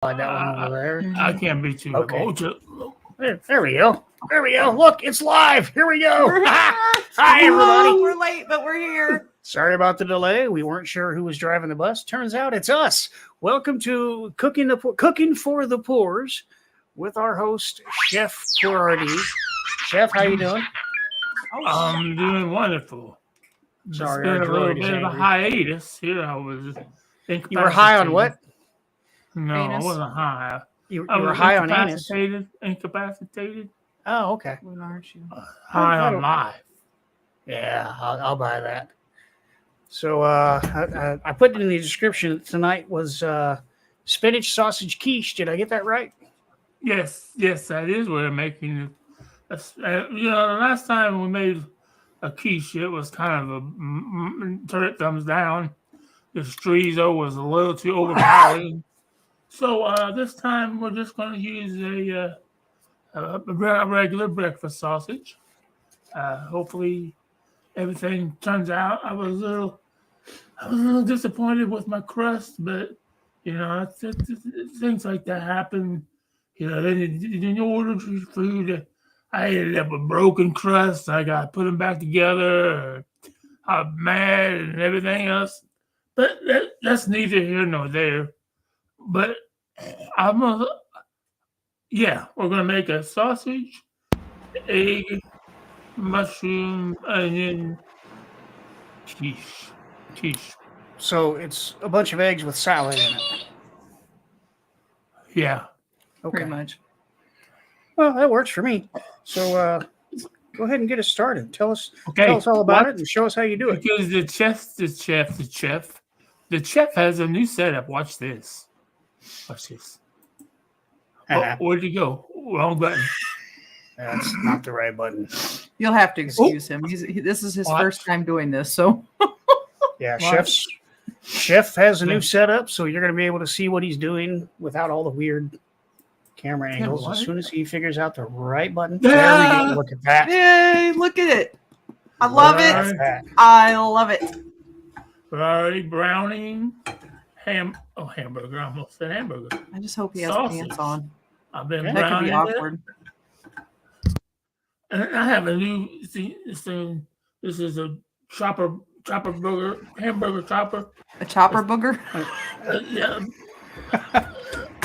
That one over there. I can't be too. Okay. Oh, There we go. There we go. Look, it's live. Here we go. We're here. Hi, everybody. We're late, but we're here. Sorry about the delay. We weren't sure who was driving the bus. Turns out it's us. Welcome to Cooking for the Poors with our host, Chef Porardi. Chef, how you doing? I'm doing wonderful. Sorry, It's our been a little droid is bit of a angry. hiatus here. I was. You were high on what? No, Anus? I wasn't high. You I were was high on anus. incapacitated. Oh, okay. When aren't you? High I on don't- life. Yeah, I'll buy that. So I put in the description that tonight was spinach sausage quiche. Did I get that right? Yes, that is what I'm making. The last time we made a quiche, it was kind of a turn it thumbs down. The chorizo was a little too overpowering. So this time we're just going to use a regular breakfast sausage. Hopefully everything turns out. I was a little disappointed with my crust, but things like that happen. Then you order food. I ended up with broken crust. I got to put them back together. I'm mad and everything else. But that's neither here nor there. But we're gonna make a sausage, egg, mushroom, onion, quiche. So it's a bunch of eggs with salad in it. Yeah. Okay. Pretty much. Well, that works for me. So go ahead and get us started. Tell us Okay. all about it and show us how you do it. Because the chef has a new setup. Watch this. Oh, where'd you go? Wrong button. That's not the right button. You'll have to excuse him. This is his What? first time doing this, so Yeah, What? Chef has a new Yeah. setup, so you're going to be able to see what he's doing without all the weird camera angles. what? As soon as he figures out the right button, Yeah. there we go. Look at that. yay! Look at it. I love Look it. at that. I love it. Variety browning, hamburger. I almost said hamburger. I just hope he has Sausage. pants on. I've been Yeah. That could be browning it. awkward. And I have a new thing. This is a chopper burger, hamburger chopper. A chopper booger. Yeah,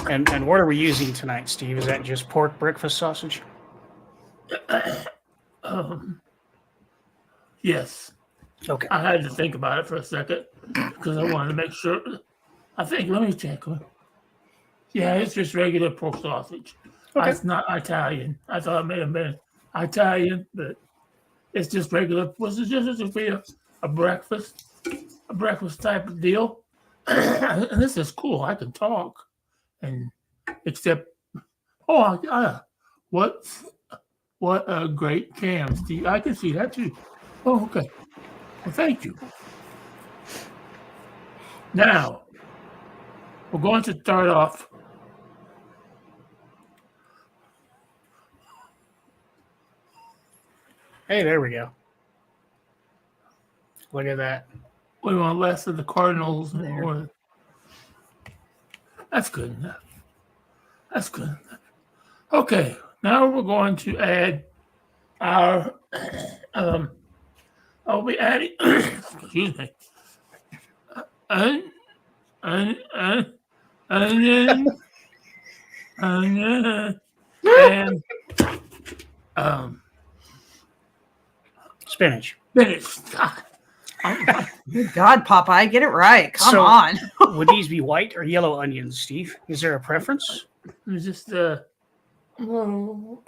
And what are we using tonight, Steve? Is that just pork breakfast sausage? yes. Okay. I had to think about it for a second because I wanted to make sure. Let me check. Yeah, it's just regular pork sausage. Okay. It's not Italian. I thought it may have been Italian, but it's just regular. Was it just to be a breakfast type of deal? And this is cool. I can talk, and except, what a great cam, Steve. I can see that too. Oh, okay. Well, thank you. Now, we're going to start off. Hey, there we go. Look at that. We want less of the Cardinals. There. That's good enough. Okay, now we're going to add our. I'll be adding. Excuse me. Onion. And Spinach. spinach. Good God, Popeye, get it right. Come So- on. Would these be white or yellow onions, Steve? Is there a preference? I'm just a little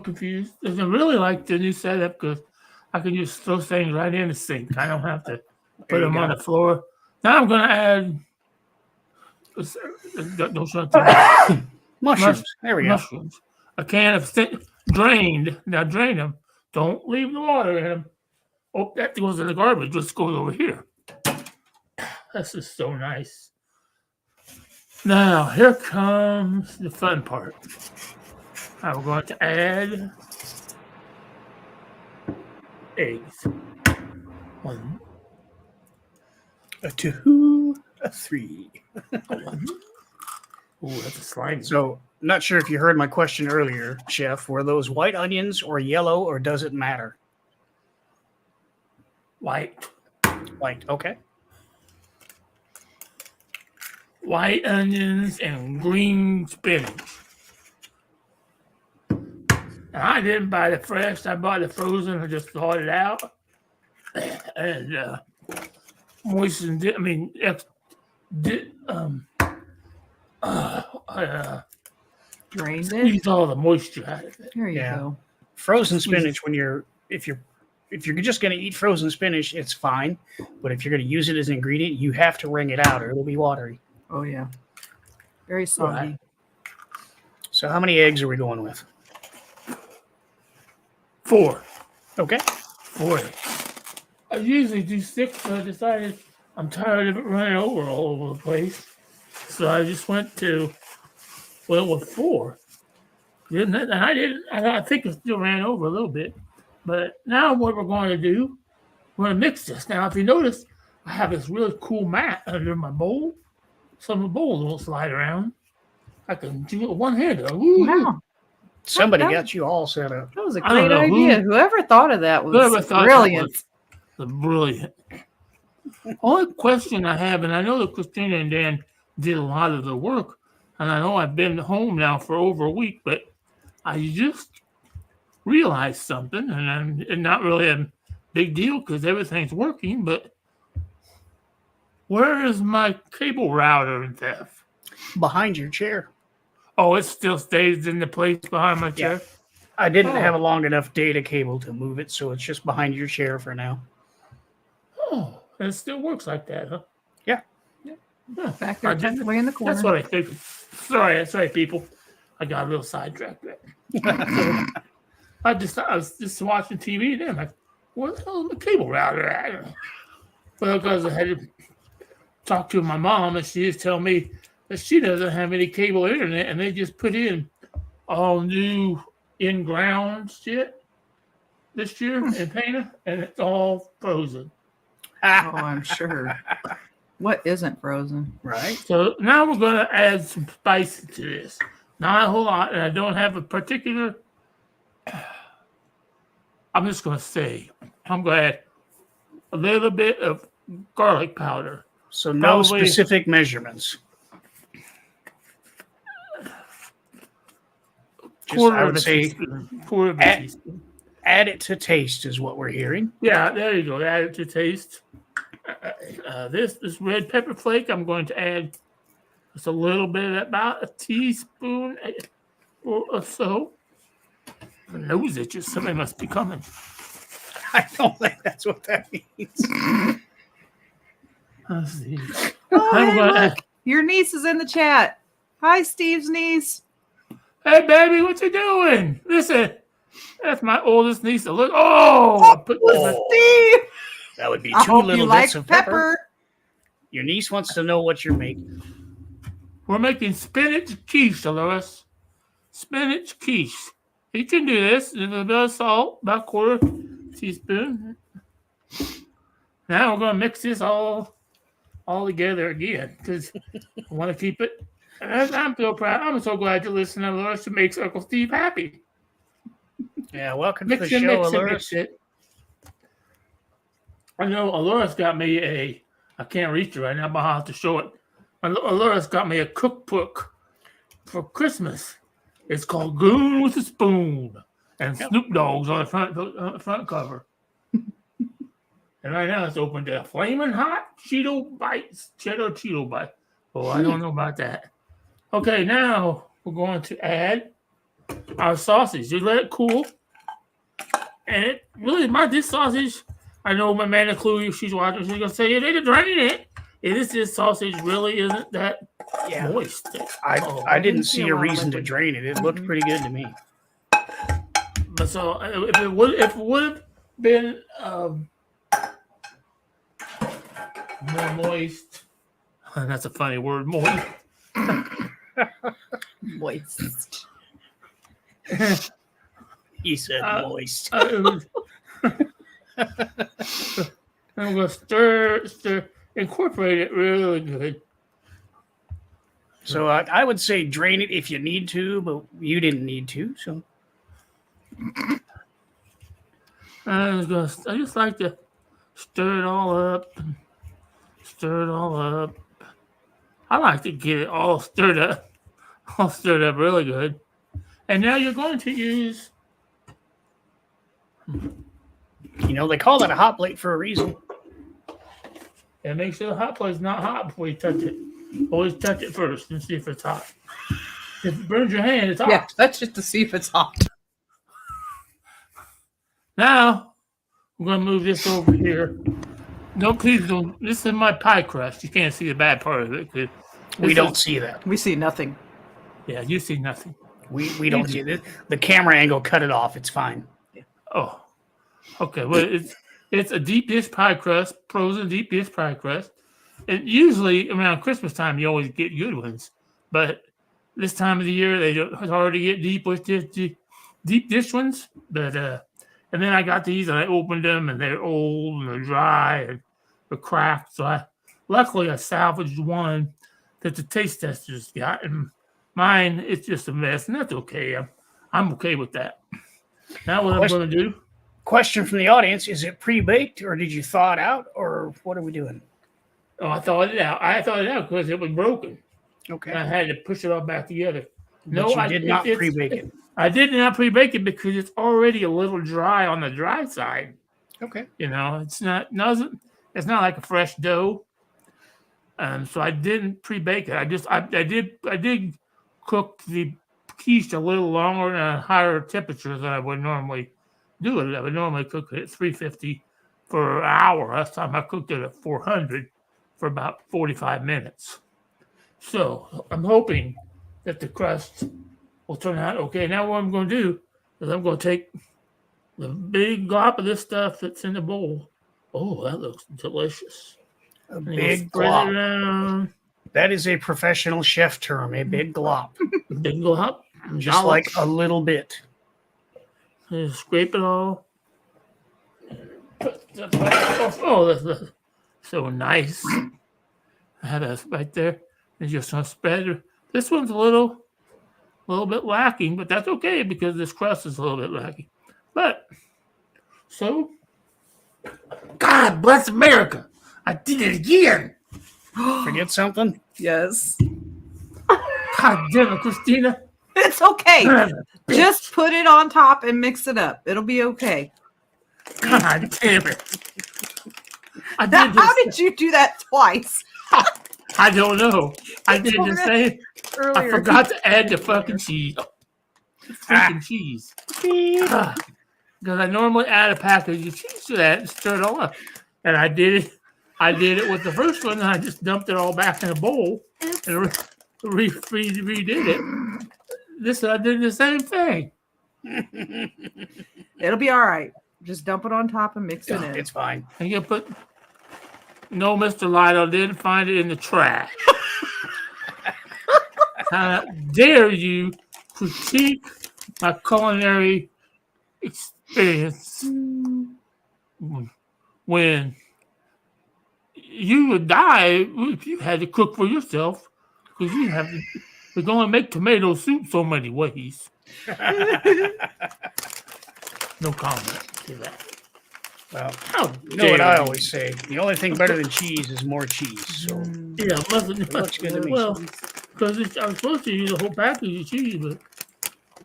confused. I really like the new setup because I can just throw things right in the sink. I don't have to put There you them on go. the floor. Now I'm going to add. Don't shut that. Mushrooms. There we go. Mushrooms. A can of drained. Now drain them. Don't leave the water in them. Oh, that goes in the garbage. Let's go over here. This is so nice. Now here comes the fun part. I'm going to add eggs. 1, A 2, a 3. 1, Ooh, that's a slimy. So, not sure if you heard my question earlier, Chef. Were those white onions or yellow, or does it matter? White. White. Okay. White onions and green spinach. And I didn't buy the fresh. I bought the frozen. I just thawed it out and moistened it. I mean, Drained it. squeezed all the moisture out of it. There you Yeah. go. Frozen spinach. If you're just going to eat frozen spinach, it's fine. But if you're going to use it as an ingredient, you have to wring it out, or it'll be watery. Oh yeah. Very soggy. Right. So, how many eggs are we going with? 4. Okay. 4. I usually do 6, but I decided I'm tired of it running over all over the place. So I just went to, with 4. And I think it still ran over a little bit. But now what we're going to do, we're going to mix this. Now, if you notice, I have this really cool mat under my bowl. Some of the bowls won't slide around. I can do it with one hand. Wow. Somebody That- got you all set up. That was a I don't great know idea. Whoever thought of that Whoever was thought that brilliant. was brilliant. Only question I have, and I know that Christina and Dan did a lot of the work, and I know I've been home now for over a week, but I just realized something, and it's not really a big deal because everything's working, but where is my cable router and stuff? Behind your chair. Oh, it still stays in the place behind my chair? I didn't Oh. have a long enough data cable to move it, so it's just behind your chair for now. Oh, and it still works like that, huh? Yeah. Back I there, didn't- tucked away in the corner. That's what I figured. Sorry, people. I got a little sidetracked there. So, I was just watching TV and I'm like, where the hell is my cable router at? Well, because I had to talk to my mom and she was telling me that she doesn't have any cable internet and they just put in all new in-ground shit this year in Pana and it's all frozen. Oh, I'm sure. What isn't frozen? Right. So now we're going to add some spice to this. Not a whole lot, and I don't have a particular. I'm just going to say, I'm going to add a little bit of garlic powder. So no Probably- specific measurements. Just, Quarter I of would a say teaspoon. Quarter of a add- teaspoon. add it to taste is what we're hearing. Yeah, there you go. Add it to taste. This red pepper flake, I'm going to add just a little bit, about a teaspoon or so. My nose itches. Somebody must be coming. I don't think that's what that means. Let's see. Oh, I'm hey, gonna- look. Your niece is in the chat. Hi, Steve's niece. Hey, baby, what you doing? Listen, that's my oldest niece. Look, I put Steve, That would be I two hope little you like bits of pepper. pepper. Your niece wants to know what you're making. We're making spinach quiche, Dolores. Spinach quiche. You can do this. A little bit of salt, about a quarter teaspoon. Now we're gonna mix this all together again because I want to keep it. And I'm so proud. I'm so glad you listen to Dolores to make Uncle Steve happy. Yeah, welcome to the Mix it, show, mix it, Alora. mix it. I know Alora's got me I can't reach it right now, but I'll have to show it. Alora's got me a cookbook for Christmas. It's called Goon with a Spoon. And Snoop Dogg's on the front cover. And right now it's open to Flaming Hot Cheeto Bites. Cheddar Cheeto Bites. Oh, I don't know about that. Okay, now we're going to add our sausage. Just let it cool. And it really, this sausage, I know my man Chloe, if she's watching, she's going to say, you need to drain it. This sausage really isn't that Yeah, moist. I didn't see see a a lot of reason to liquid. drain it. It looked pretty good to me. But so if it would have been more moist, that's a funny word, moist. Moist. He said moist. I'm going to stir, incorporate it really good. So I would say drain it if you need to, but you didn't need to. So I just like to stir it all up. Stir it all up. I like to get it all stirred up really good. And now you're going to use. they call that a hot plate for a reason. And make sure the hot plate's not hot before you touch it. Always touch it first and see if it's hot. If it burns your hand, it's hot. Yeah, touch it to see if it's hot. Now, we're going to move this over here. No, please don't. This is my pie crust. You can't see the bad part of it. We don't see that. We see nothing. Yeah, you see nothing. We don't see it. The camera angle cut it off. It's fine. Oh, okay. Well, it's a deep dish pie crust, frozen deep dish pie crust. And usually around Christmas time, you always get good ones. But this time of the year, it's hard to get deep dish ones. But and then I got these and I opened them and they're old and they're dry and they're cracked. So luckily I salvaged one that the taste testers got, and mine it's just a mess, and that's okay. I'm okay with that. Now what I'm going to do. Question from the audience: is it pre-baked, or did you thaw it out, or what are we doing? Oh, I thawed it out. I thawed it out because it was broken. Okay. I had to push it all back together. But you did not pre-bake it. I did not pre-bake it because it's already a little dry on the dry side. Okay. It's not like a fresh dough. So I didn't pre-bake it. I did cook the quiche a little longer at a higher temperature than I would normally do it. I would normally cook it at 350 for an hour. Last time I cooked it at 400 for about 45 minutes. So I'm hoping that the crust will turn out okay. Now what I'm going to do is I'm going to take the big glop of this stuff that's in the bowl. Oh, that looks delicious. A big glop. That is a professional chef term, a big glop. Big glop. Just like a little bit. Just scrape it all. Oh, that's so nice. I had that right there. And just gonna spread it. This one's a little bit lacking, but that's okay because this crust is a little bit lacking. But so, God bless America! I did it again. Forget something? Yes. God damn it, Christina! It's okay. Just put it on top and mix it up. It'll be okay. God damn it! How did you do that twice? I don't know. I did the same. Earlier. I forgot to add the fucking cheese. Freaking cheese. Because I normally add a package of cheese to that and stir it all up. And I did it with the first one, and I just dumped it all back in a bowl and redid it. I did the same thing. It'll be all right. Just dump it on top and mix it in. It's fine. And you put. No, Mr. Lido didn't find it in the trash. How dare you critique my culinary experience when you would die if you had to cook for yourself because you have to. We're going to make tomato soup so many ways. No comment to that. Well, you know what I always say. The only thing better than cheese is more cheese. So yeah, it looks good to me. Well, because I was supposed to use a whole package of cheese, but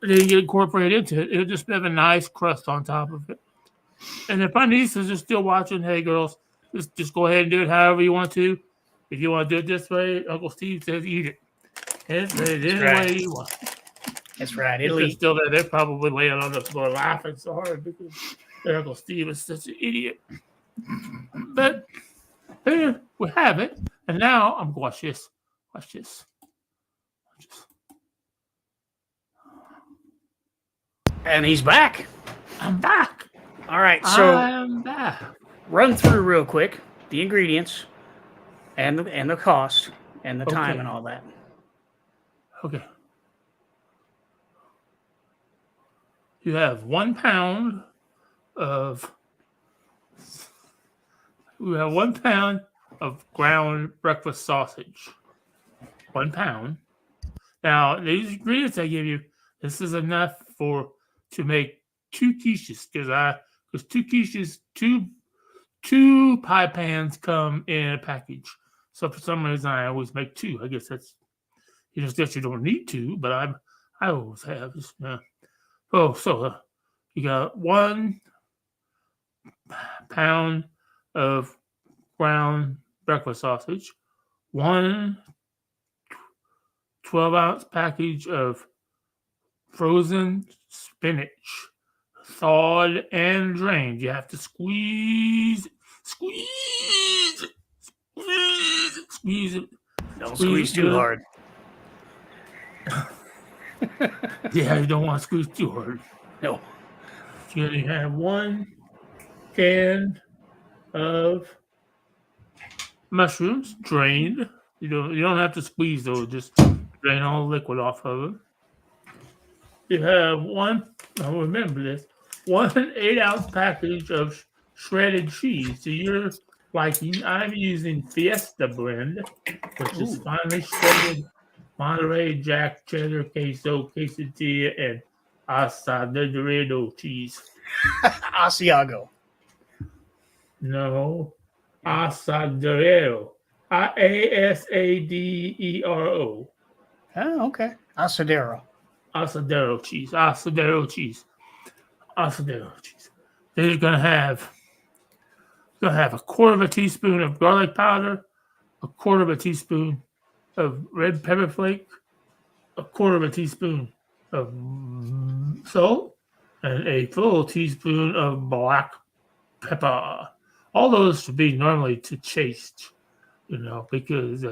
it didn't get incorporated into it. It'll just have a nice crust on top of it. And if my nieces are still watching, hey girls, just go ahead and do it however you want to. If you want to do it this way, Uncle Steve says eat it. It's any way you want. That's right. If they're still there, they're probably laying on the floor laughing so hard because their Uncle Steve is such an idiot. But here we have it. And now I'm going to watch this. Watch this. And he's back. I'm back. All right. So I'm back. Run through real quick the ingredients and the cost and the time and all that. Okay. You have 1 pound of. We have 1 pound of ground breakfast sausage. 1 pound. Now, these ingredients I give you, this is enough to make 2 quiches because 2 quiches, two pie pans come in a package. So for some reason, I always make 2. I guess that's guess you don't need 2, but I always have. You got 1 pound of ground breakfast sausage, 1 12-ounce package of frozen spinach, thawed and drained. You have to squeeze it. Don't squeeze too hard. Yeah, you don't want to squeeze too hard. No. You have 1 can of mushrooms drained. You don't have to squeeze those, just drain all the liquid off of them. You have 1 8-ounce package of shredded cheese to your liking. I'm using Fiesta blend, which is finely shredded Monterey Jack, cheddar, queso, quesadilla, and asadero cheese. Asiago. No, asadero. Asadero. Oh, okay. Asadero. Asadero cheese. Then you're gonna have a quarter of a teaspoon of garlic powder, a quarter of a teaspoon of red pepper flake, a quarter of a teaspoon of salt, and a full teaspoon of black pepper. All those should be normally to taste, because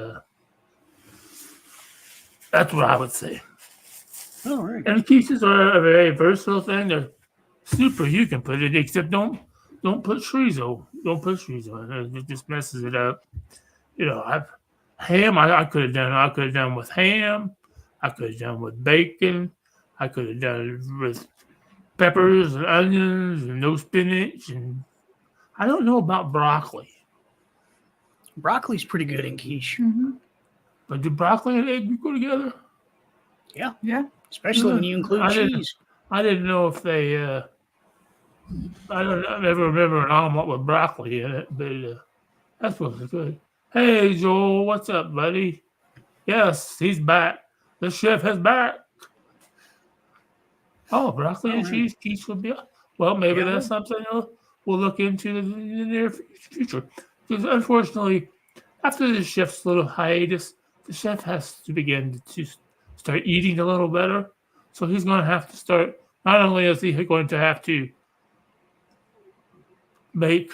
that's what I would say. All right. And quiches are a very versatile thing. They're super. You can put it, except don't put chorizo. Don't put chorizo in it. It just messes it up. Ham. I could have done. I could have done with ham. I could have done with bacon. I could have done it with peppers and onions and no spinach. And I don't know about broccoli. Broccoli's pretty good in quiche. Mm-hmm. But do broccoli and egg go together? Yeah. Yeah. Especially when you include cheese. I didn't know if they. I never remember an omelet with broccoli in it, but that's supposed to be good. Hey, Joel, what's up, buddy? Yes, he's back. The chef is back. Oh, broccoli and cheese quiche would be. Well, maybe that's something we'll look into in the near future. Because unfortunately, after the chef's little hiatus, the chef has to begin to start eating a little better. So he's going to have to start. Not only is he going to have to make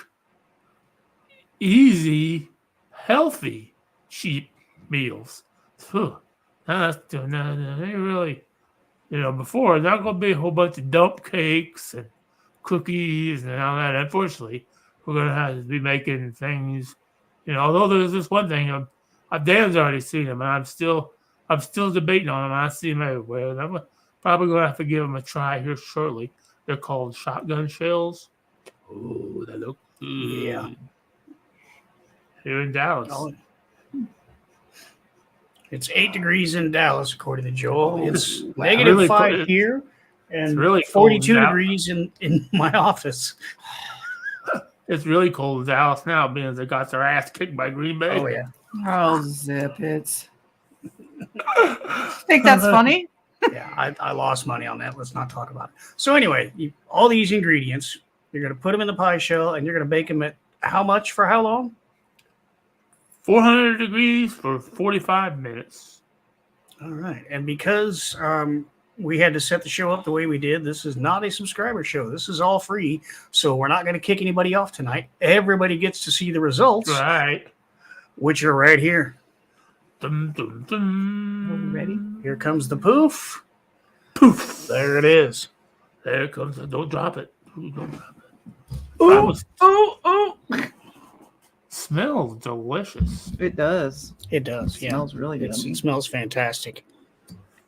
easy, healthy, cheap meals. That's really, before not going to be a whole bunch of dump cakes and cookies and all that. Unfortunately, we're going to have to be making things. Although there's this one thing, Dan's already seen them, and I'm still debating on them. I see them everywhere. And I'm probably going to have to give them a try here shortly. They're called shotgun shells. Oh, they look good. Yeah. Here in Dallas. It's 8 degrees in Dallas, according to Joel. It's negative really 5 here, and really 42 cold degrees in my office. It's really cold in Dallas now, being they got their ass kicked by Green Bay. Oh, yeah. Oh, zip it. Think that's funny? Yeah, I lost money on that. Let's not talk about it. So anyway, all these ingredients, you're going to put them in the pie shell, and you're going to bake them at how much for how long? 400 degrees for 45 minutes. All right. And because we had to set the show up the way we did, this is not a subscriber show. This is all free, so we're not going to kick anybody off tonight. Everybody gets to see the results, Right. which are right here. Dum, dum, dum. Are we ready? Here comes the poof. Poof. There it is. There it comes. Don't drop it. Ooh, don't drop it. Ooh, ooh. Smells delicious. It does. It does. It smells really good. It smells fantastic.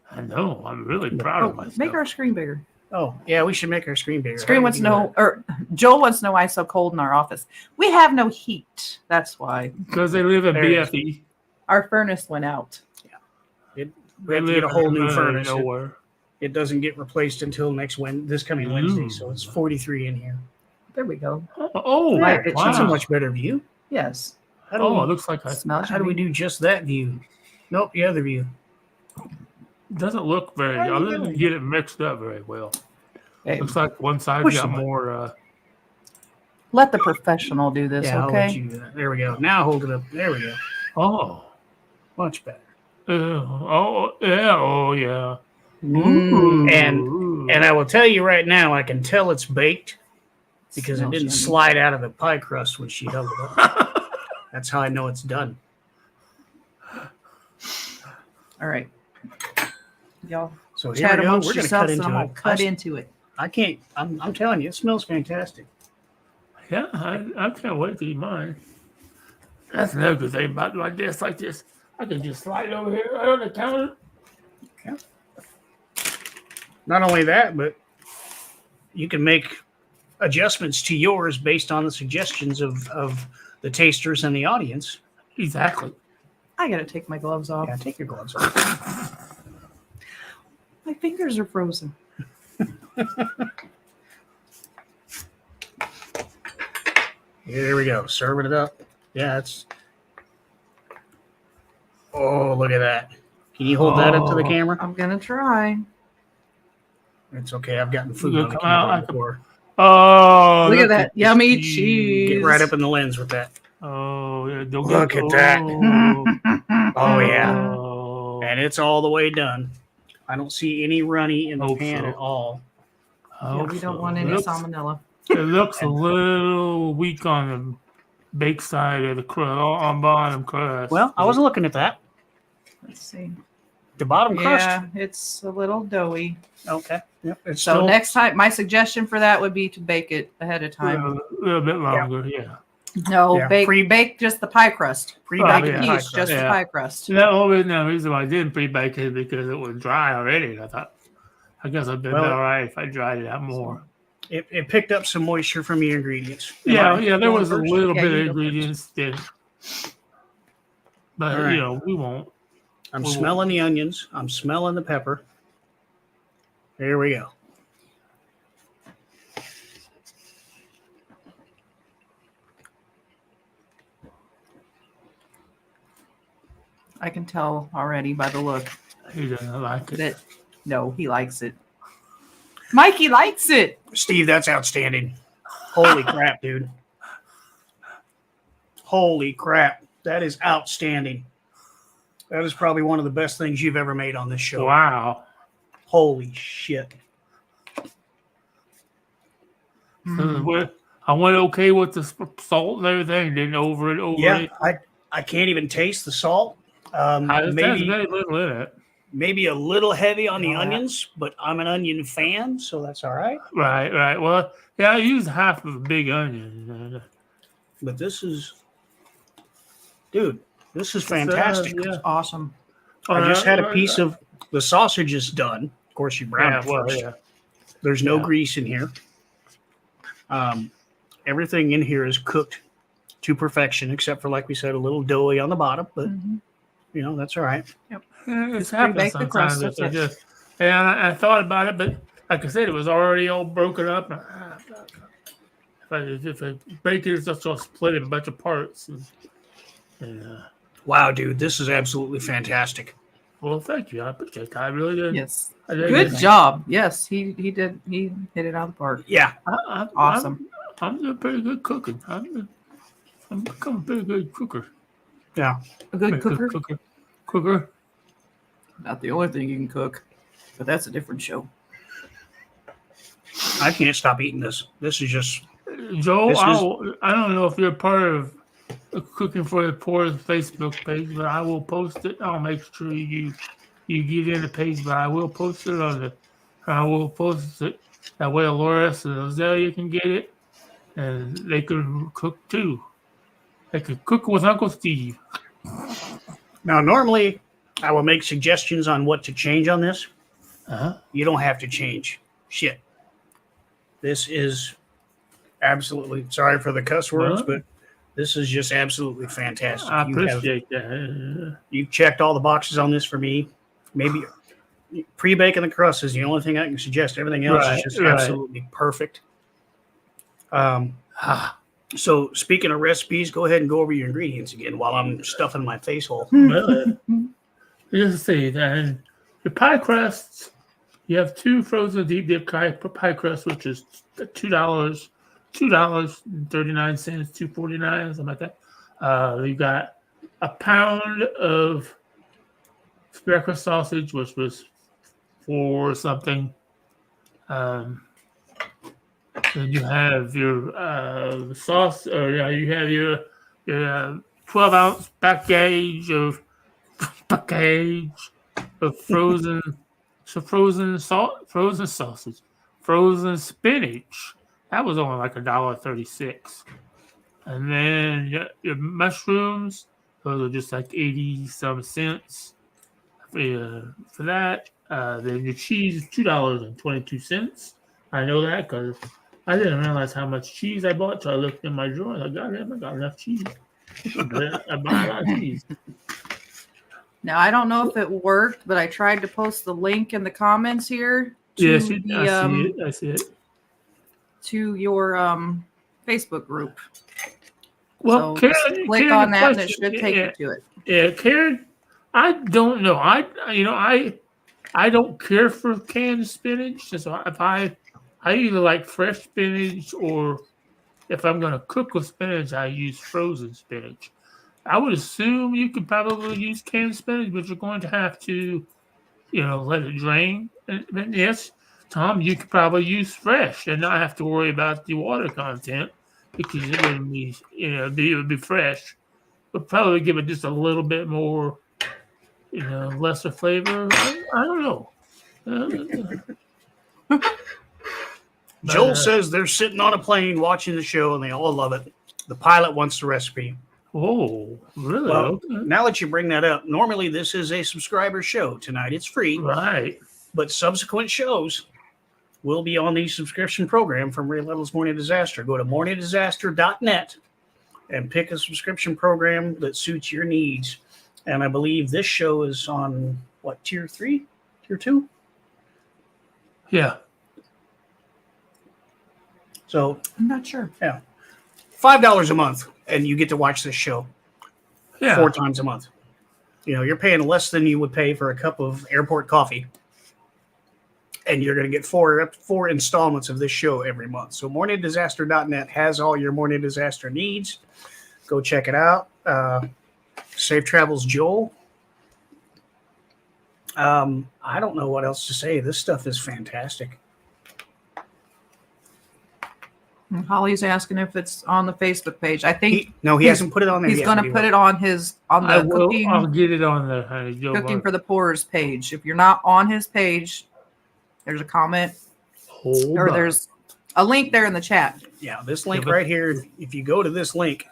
I know. I'm really proud of myself. Make our screen bigger. Oh, yeah, we should make our screen bigger. Screen wants to know, or Joel wants to know why it's so cold in our office. We have no heat. That's why. Because they live in There it is. BFE. Our furnace went out. We have to get a whole new furnace. Nowhere. It doesn't get replaced until this coming Wednesday, so it's 43 in here. There we go. Oh, There, Right, that's a wow. much better view. Yes. How do Oh, it we, looks like it Smells how do we do just that view? Nope, the other view. doesn't look very. How I you didn't doing? get it mixed up very well. Okay. Looks like one side Push got the button. more. Let the professional do this, Yeah, I'll let okay? you do that. There we go. Now hold it up. There we go. Oh, Much better. oh yeah, oh yeah. Mm. And I will tell you right now, I can tell it's baked because it Smells didn't yummy. slide out of the pie crust when she held it up. That's how I know it's done. All right. Y'all So here chat we go. amongst We're going to cut yourselves and I'm into going it. to cut into it. I can't. I'm telling you, it smells fantastic. Yeah, I can't wait to eat mine. That's another good thing about like this. I can just slide over here right on the counter. Not only that, but you can make adjustments to yours based on the suggestions of the tasters and the audience. Exactly. I got to take my gloves off. Yeah, take your gloves off. My fingers are frozen. Here we go. Serving it up. Yeah, it's. Oh, look at that. Can you hold that up to the Oh. camera? I'm going to try. It's okay. I've gotten food Look, on the come out, keyboard before. Oh, Look at that this yummy cheese. cheese. Get right up in the lens with that. Oh, yeah, don't Look get, at that. Oh, Oh, yeah. Oh, And it's all the way done. I don't see any runny in the Hope pan so. at all. Yeah, we don't want any salmonella. It looks a little weak on the bake side of the crust, on bottom crust. Well, I was looking at that. Let's see. The bottom crust. Yeah, it's a little doughy. Okay. Yep. It's So still, next time, my suggestion for that would be to bake it ahead of time. a little bit longer, yeah. No, Yeah, bake just the pie crust. pre-baked yeah. pie Quiche, crust. just the Yeah. pie crust. No, the reason why I didn't pre-bake it because it was dry already. And I thought, I guess I'd been Well, all right if I dried it out more. It picked up some moisture from the ingredients. Yeah, there going was a first? little Yeah, bit you of go ingredients that, but All right. we won't. I'm We smelling the onions. I'm smelling the pepper. There we go. I can tell already by the look He doesn't like it. that no, he likes it. Mikey likes it. Steve, that's outstanding. Holy crap, dude. Holy crap. That is outstanding. That is probably one of the best things you've ever made on this show. Wow. Holy shit. I went okay with the salt and everything. Didn't over it. Yeah, I can't even taste the salt. There's Maybe very little in it. maybe a little heavy on the Yeah. onions, but I'm an onion fan, so that's all right. Right. Well, yeah, I used half of a big onion. But this is, dude, this is fantastic. Yeah. Awesome. I just had a piece of the sausage is done. Of course, you brown Yeah, it well, first. yeah. There's no Yeah. grease in here. Everything in here is cooked to perfection, except for, like we said, a little doughy on the bottom. But Mhm. that's all right. It's Just happened pre-bake the crust, sometimes. that's it. And I thought about it, but like I said, it was already all broken up. If I bake it, it's just all split in a bunch of parts. Wow, dude, this is absolutely fantastic. Well, thank you. I appreciate that. I really did. Yes. I did. Good job. Yes, he did. He hit it out of the park. Yeah, Awesome. I'm doing pretty good cooking. I'm becoming a pretty good cooker. yeah. A good cooker. Cooker. Not the only thing you can cook, but that's a different show. I can't stop eating this. This is just Joe, This is- I don't know if you're part of Cooking for the Poor Facebook page, but I will post it. I'll make sure you get in the page, but I will post it I will post it that way. Loris and Azalea can get it, and they can cook too. They could cook with Uncle Steve. now normally I will make suggestions on what to change on this. Uh-huh. You don't have to change shit. This is absolutely, sorry for the cuss words, What? but this is just absolutely fantastic. I You have- appreciate that. You've checked all the boxes on this for me. Maybe pre-baking the crust is the only thing I can suggest. Everything else is just absolutely perfect. So speaking of recipes, go ahead and go over your ingredients again while I'm stuffing my face hole. Well, just see, then your pie crusts. You have 2 frozen deep dip pie crusts, which is $2.39, $2.49, something like that. You got a pound of breakfast sausage, which was 4 something. Then you have your sauce, or you have your 12-ounce package of frozen sausage, frozen spinach. That was only like $1.36. And then your mushrooms, those are just like 80 some cents for that. Then your cheese is $2.22. I know that because I didn't realize how much cheese I bought until I looked in my drawer. I got enough cheese. I bought a lot of cheese. Now, I don't know if it worked, but I tried to post the link in the comments here. Yes, I see it. To your Facebook group. Well, so Karen, click on that and it should take you to it. Yeah, Karen, I don't know. I don't care for canned spinach. So if I either like fresh spinach, or if I'm going to cook with spinach, I use frozen spinach. I would assume you could probably use canned spinach, but you're going to have to, let it drain. And yes, Tom, you could probably use fresh and not have to worry about the water content because it wouldn't be, it would be fresh. But probably give it just a little bit more, lesser flavor. I don't know. Joel says they're sitting on a plane watching the show and they all love it. The pilot wants the recipe. Oh, really? Well, Okay. now that you bring that up, normally this is a subscriber show. Tonight it's free. Right. But subsequent shows will be on the subscription program from Ray Little's Morning Disaster. Go to morningdisaster.net and pick a subscription program that suits your needs. And I believe this show is on, what, tier 3? Tier 2? Yeah. So I'm not sure. Yeah. $5 a month, and you get to watch this show 4 times a month. You're paying less than you would pay for a cup of airport coffee, and you're going to get 4 installments of this show every month. So morningdisaster.net has all your morning disaster needs. Go check it out. Safe travels, Joel. I don't know what else to say. This stuff is fantastic. Holly's asking if it's on the Facebook page. I think he hasn't put it on there he's yet. going to put it on the cooking. I'll get it on the Cooking for the Poor's page. If you're not on his page, there's a comment there's a link there in the chat. Yeah, this link right here. If you go to this link,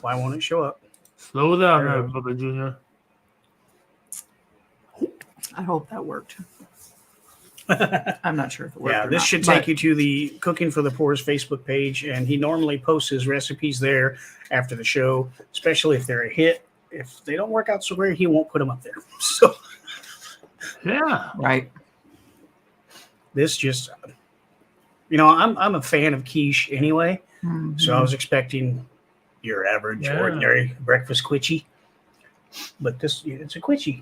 why won't it show up? Slow down there, Bubba Jr. I hope that worked. I'm not sure if it worked. Yeah, this should take you to the Cooking for the Poor's Facebook page, and he normally posts his recipes there after the show, especially if they're a hit. If they don't work out so great, he won't put them up there. So, yeah, right. This just, I'm a fan of quiche anyway, so I was expecting your average ordinary breakfast quiche, but it's a quiche.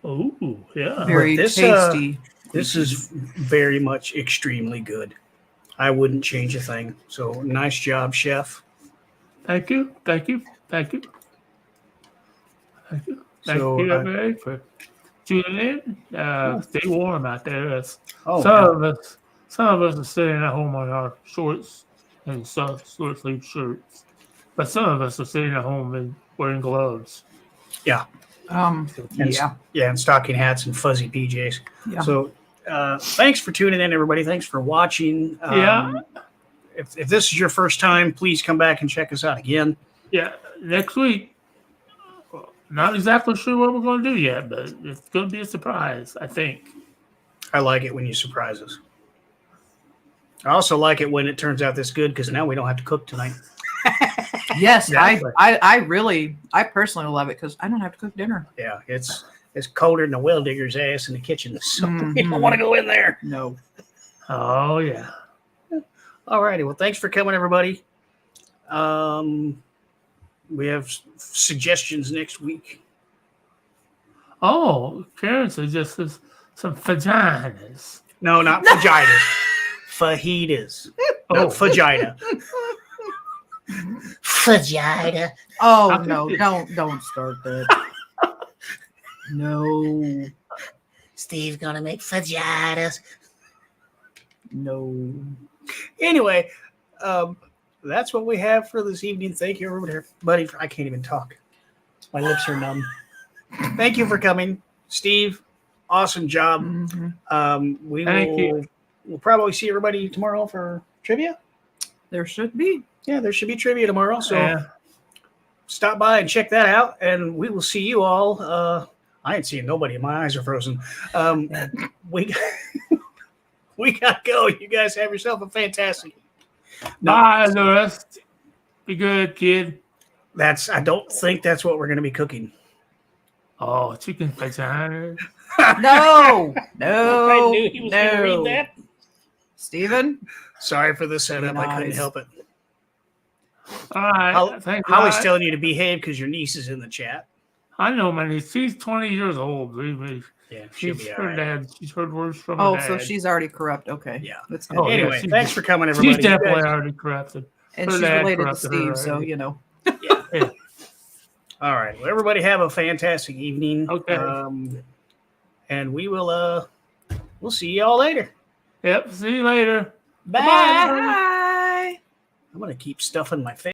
Oh, yeah, very tasty. This is very much extremely good. I wouldn't change a thing. So nice job, chef. Thank you. Thank you, everybody, for tuning in. Stay warm out there. Some of us are sitting at home on our shorts and short sleeve shirts, but some of us are sitting at home and wearing gloves. Yeah. And stocking hats and fuzzy PJs. Yeah. So thanks for tuning in, everybody. Thanks for watching. If this is your first time, please come back and check us out again. Yeah, next week. Not exactly sure what we're going to do yet, but it's going to be a surprise, I think. I like it when you surprise us. I also like it when it turns out this good because now we don't have to cook tonight. Yes, Exactly. I personally love it because I don't have to cook dinner. Yeah, it's colder than a well digger's ass in the kitchen, so you Mhm. don't want to go in there. No. Oh yeah. All righty. Well, thanks for coming, everybody. We have suggestions next week. Oh, Karen suggested some vaginas. No, not vaginas. Fajitas. Oh. Not vagina. Vagina. Oh I think no, it- don't start that. No. Steve's gonna make vaginas. No. Anyway, that's what we have for this evening. Thank you, everybody. I can't even talk. My lips are numb. Thank you for coming, Steve. Awesome job. Mhm. We'll probably see everybody tomorrow for trivia. There should be. Yeah, there should be trivia tomorrow. So Yeah. stop by and check that out, and we will see you all. I ain't seeing nobody. My eyes are frozen. We we gotta go. You guys have yourself a fantastic. No, Bye, the rest. Be good, kid. I don't think that's what we're gonna be cooking. Oh, chicken vaginas. No. I No. knew he was gonna read No. that. Steven? Sorry for the setup. I couldn't Nice. help it. All right. Thank you. Holly's telling you to behave because your niece is in the chat. I know my niece. She's 20 years old. Believe me. Yeah, she'll She's be all her right. dad. She's heard words from her Oh, dad. so she's already corrupt. Okay. Yeah. That's good. Oh, yeah, Anyway, she's- thanks for coming, everybody. She's You definitely guys- already corrupted. And her she's dad related to corrupted her Steve, so already. you know. Yeah. All right. Well, everybody have a fantastic evening. Okay. And we'll see you all later. Yep. See you later. Bye. Bye. I'm gonna keep stuffing my face.